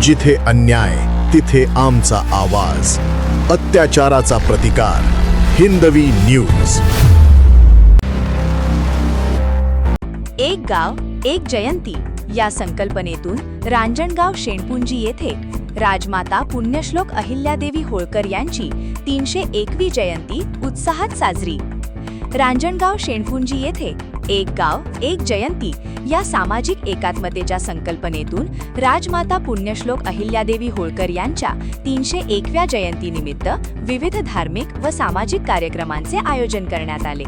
जिथे अन्याय तिथे आमचा आवाज, अत्याचाराचा प्रतिकार. हिंदवी न्यूज. एक गाव एक जयंती या संकल्पनेतून रांजणगाव शेणपुंजी येथे राजमाता पुण्यश्लोक अहिल्यादेवी होळकर यांची 301वी जयंती उत्साहात साजरी. रांजणगाव शेणपुंजी येथे एक गाव एक जयंती या सामाजिक एकात्मतेच्या संकल्पनेतून राजमाता पुण्यश्लोक अहिल्यादेवी होळकर यांच्या 301व्या जयंतीनिमित्त विविध धार्मिक व सामाजिक कार्यक्रमांचे आयोजन करण्यात आले.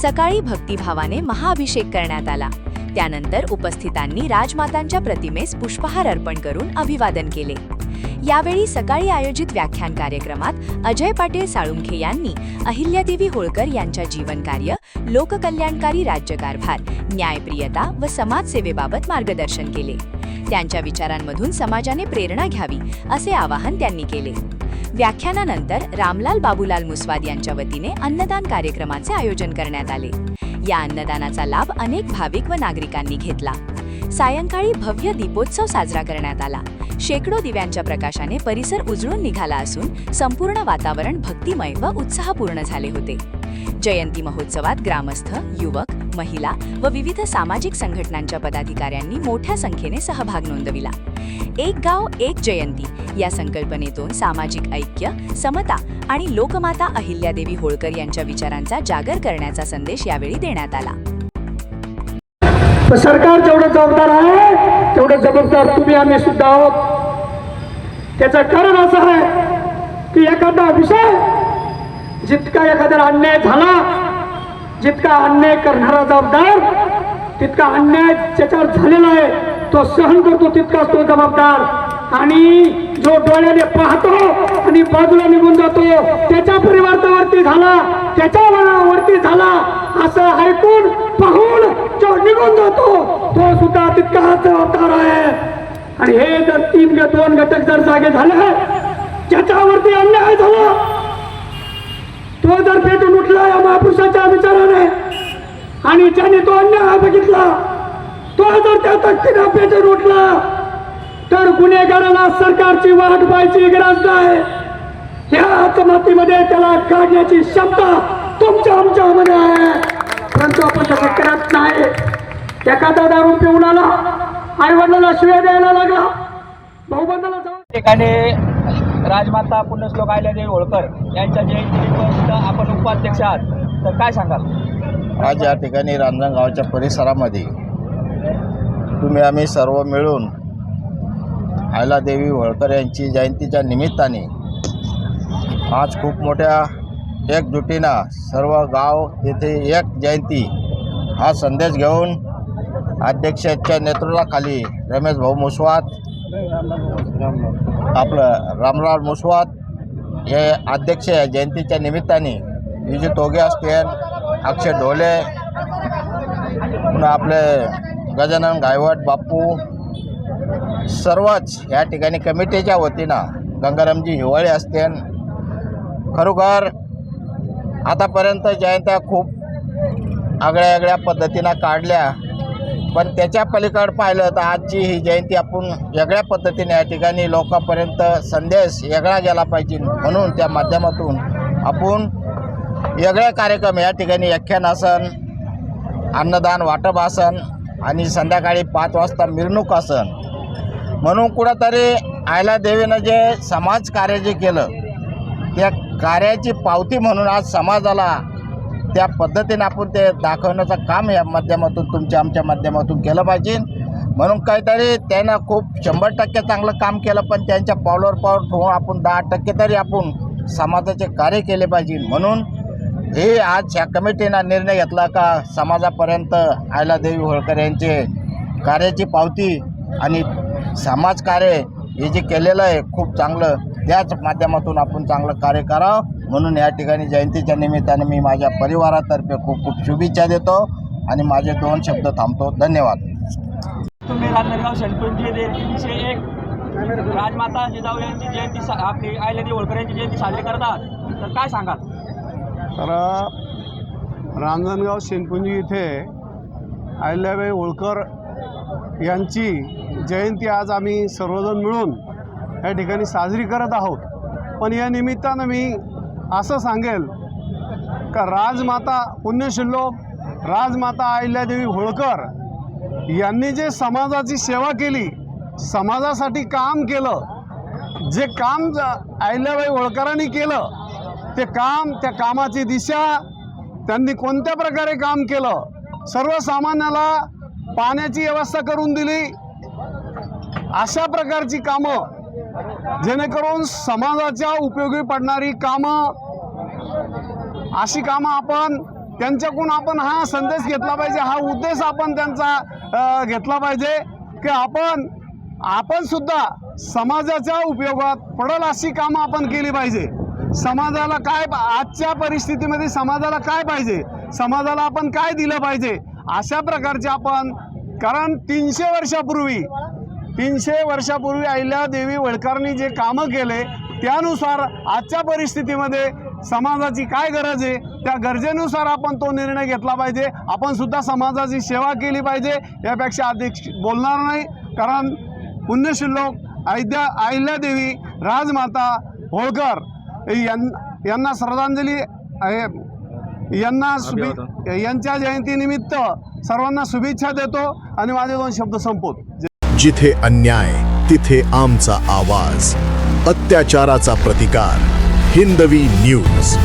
सकाळी भक्तिभावाने महाअभिषेक करण्यात आला. त्यानंतर उपस्थितांनी राजमातांच्या प्रतिमेस पुष्पहार अर्पण करून अभिवादन केले. यावेळी सकाळी आयोजित व्याख्यान कार्यक्रमात अजय पाटील साळुंखे यांनी अहिल्यादेवी होळकर यांच्या जीवनकार्य, लोककल्याणकारी राज्यकारभार, न्यायप्रियता व समाजसेवेबाबत मार्गदर्शन केले. त्यांच्या विचारांमधून समाजाने प्रेरणा घ्यावी असे आवाहन त्यांनी केले. व्याख्यानानंतर रामलाल बाबूलाल मुसवाद यांच्या वतीने अन्नदान कार्यक्रमाचे आयोजन करण्यात आले. या अन्नदानाचा लाभ अनेक भाविक व नागरिकांनी घेतला. सायंकाळी भव्य दीपोत्सव साजरा करण्यात आला. शेकडो दिव्यांच्या प्रकाशाने परिसर उजळून निघाला असून संपूर्ण वातावरण भक्तिमय व उत्साहपूर्ण झाले होते. जयंती महोत्सवात ग्रामस्थ, युवक, महिला व विविध सामाजिक संघटनांच्या पदाधिकाऱ्यांनी मोठ्या संख्येने सहभाग नोंदविला. एक गाव एक जयंती या संकल्पनेतून सामाजिक ऐक्य, समता आणि लोकमाता अहिल्यादेवी होळकर यांच्या विचारांचा जागर करण्याचा संदेश यावेळी देण्यात आला. सरकार जेवढं जबाबदार आहे तेवढं जबाबदार तुम्ही आम्ही सुद्धा आहोत. त्याचं कारण असं आहे की एखादा विषय जितका एखाद्याला अन्याय झाला, जितका अन्याय करणारा जबाबदार, तितका अन्याय ज्याच्यावर झालेला आहे तो सहन करतो तितकाच तो जबाबदार. आणि जो डोळ्याने पाहतो आणि बाजूला निघून जातो त्याच्या परिवारावरती झाला, त्याच्या मनावरती झाला असं ऐकून पाहून जो निघून जातो तो सुद्धा तितकाच जबाबदार आहे. आणि हे जर दोन घटक जर जागे झाले, ज्याच्यावरती अन्याय झाला तो जर पेटून उठला या महापुरुषाच्या विचाराने आणि ज्याने तो अन्याय बघितला तो जर त्या ताकदीने पेटून उठला तर गुन्हेगाराला सरकारची वाट पाहायची गरज नाही. ह्या मातीमध्ये त्याला काढण्याची क्षमता तुमच्या आमच्यामध्ये आहे. परंतु आपण तसं करत नाही. एखादा दारू पिऊन आला, आई वडिलांना शिव्या द्यायला लागला, भाऊबंदाला जाऊन ठिकाणी राजमाता पुण्यश्लोक अहिल्यादेवी होळकर यांच्या जयंतीनिमित्त आपण उपाध्यक्ष आहात, तर काय सांगाल? आज या ठिकाणी रांजणगावच्या परिसरामध्ये तुम्ही आम्ही सर्व मिळून अहिल्यादेवी होळकर यांची जयंतीच्या निमित्ताने आज खूप मोठ्या एकजुटीनं सर्व गाव येथे एक जयंती हा संदेश घेऊन अध्यक्षाच्या नेतृत्वाखाली रमेश भाऊ मुसवाद, आपलं रामलाल मुसवाद हे अध्यक्ष या जयंतीच्या निमित्ताने विजय तोगे असतील, अक्षय ढोले, पुन्हा आपले गजानन गायवट बापू, सर्वच या ठिकाणी कमिटीच्या वतीनं गंगारामजी हिवाळे असतील. खरोखर आतापर्यंत जयंत्या खूप आगळ्या आगळ्या पद्धतीनं काढल्या, पण त्याच्या पलीकडे पाहिलं तर आजची ही जयंती आपण वेगळ्या पद्धतीने या ठिकाणी लोकांपर्यंत संदेश वेगळा गेला पाहिजे म्हणून त्या माध्यमातून आपण वेगळे कार्यक्रम या ठिकाणी व्याख्यान आसन, अन्नदान वाटप आसन आणि संध्याकाळी 5 वाजता मिरवणूक आसन म्हणून कुठंतरी अहिल्यादेवीनं जे समाज कार्य जे केलं त्या कार्याची पावती म्हणून आज समाजाला त्या पद्धतीने आपण ते दाखवण्याचं काम या माध्यमातून तुमच्या आमच्या माध्यमातून केलं पाहिजे. म्हणून काहीतरी त्यांना खूप 100% चांगलं काम केलं, पण त्यांच्या पावलावर पाऊल ठेवून आपण 10% तरी आपण समाजाचे कार्य केले पाहिजे. म्हणून हे आज ह्या कमिटीनं निर्णय घेतला का समाजापर्यंत अहिल्यादेवी होळकर यांचे कार्याची पावती आणि समाजकार्य हे जे केलेलं आहे खूप चांगलं, त्याच माध्यमातून आपण चांगलं कार्य करावं म्हणून या ठिकाणी जयंतीच्या निमित्ताने मी माझ्या परिवारातर्फे खूप खूप शुभेच्छा देतो आणि माझे 2 शब्द थांबतो. धन्यवाद. तुम्ही रांजणगाव शेणपुंजी येथे 301 राजमाता जिजाऊ यांची जयंती आपली अहिल्यादेवी होळकर यांची जयंती साजरी करतात, तर काय सांगाल? तर रांजणगाव शेणपुंजी इथे अहिल्याबाई होळकर यांची जयंती आज आम्ही सर्वजण मिळून या ठिकाणी साजरी करत आहोत. पण या निमित्तानं मी असं सांगेल का राजमाता पुण्यश्लोक राजमाता अहिल्यादेवी होळकर यांनी जे समाजाची सेवा केली, समाजासाठी काम केलं, जे काम अहिल्याबाई होळकरांनी केलं ते काम, त्या कामाची दिशा त्यांनी कोणत्या प्रकारे काम केलं, सर्वसामान्याला पाण्याची व्यवस्था करून दिली, अशा प्रकारची कामं जेणेकरून समाजाच्या उपयोगी पडणारी कामं, अशी कामं आपण त्यांच्याकडून आपण हा संदेश घेतला पाहिजे, हा उद्देश आपण त्यांचा घेतला पाहिजे की आपण सुद्धा समाजाच्या उपयोगात पडेल अशी कामं आपण केली पाहिजे. समाजाला काय, आजच्या परिस्थितीमध्ये समाजाला काय पाहिजे, समाजाला आपण काय दिलं पाहिजे, अशा प्रकारचे आपण, कारण 300 वर्षापूर्वी अहिल्यादेवी होळकरांनी जे कामं केले त्यानुसार आजच्या परिस्थितीमध्ये समाजाची काय गरज आहे, त्या गरजेनुसार आपण तो निर्णय घेतला पाहिजे. आपण सुद्धा समाजाची सेवा केली पाहिजे. यापेक्षा अधिक बोलणार नाही, कारण पुण्यश्लोक अहिल्यादेवी राजमाता होळकर यांना श्रद्धांजली, यांच्या जयंतीनिमित्त सर्वांना शुभेच्छा देतो आणि माझे 2 शब्द संपवतो. जिथे अन्याय तिथे आमचा आवाज, अत्याचाराचा प्रतिकार. हिंदवी न्यूज.